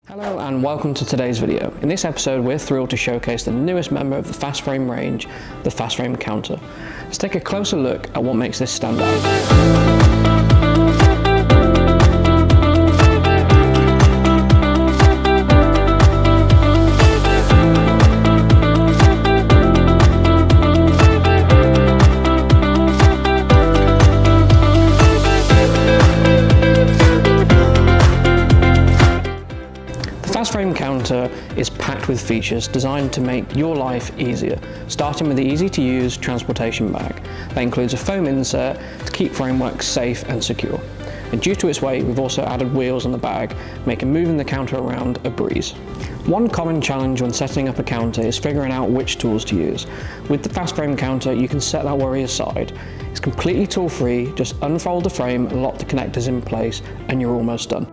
Hello and welcome to today's video. In this episode we're thrilled to showcase the newest member of the Fastframe range, the Fastframe Counter. Let's take a closer look at what makes this stand out. The Fastframe Counter is packed with features designed to make your life easier, starting with the easy-to-use transportation bag. That includes a foam insert to keep framework safe and secure. And due to its weight, we've also added wheels on the bag, making moving the counter around a breeze. One common challenge when setting up a counter is figuring out which tools to use. With the Fastframe Counter, you can set that worry aside. It's completely tool-free, just unfold the frame, lock the connectors in place, and you're almost done.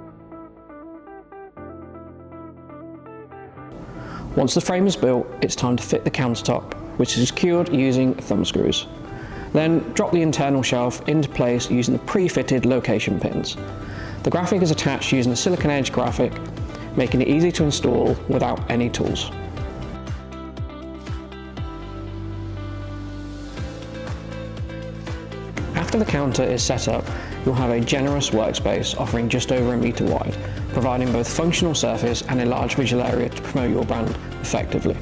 Once the frame is built, it's time to fit the countertop, which is secured using thumb screws. Then drop the internal shelf into place using the pre-fitted location pins. The graphic is attached using a silicon edge graphic, making it easy to install without any tools. After the counter is set up, you'll have a generous workspace offering just over 1 meter wide, providing both functional surface and a large visual area to promote your brand effectively.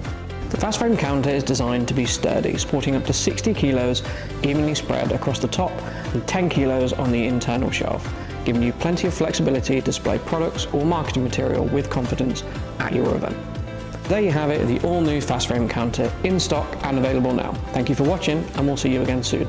The Fastframe Counter is designed to be sturdy, supporting up to 60 kilos evenly spread across the top and 10 kilos on the internal shelf, giving you plenty of flexibility to display products or marketing material with confidence at your event. There you have it, the all-new Fastframe Counter in stock and available now. Thank you for watching, and we'll see you again soon.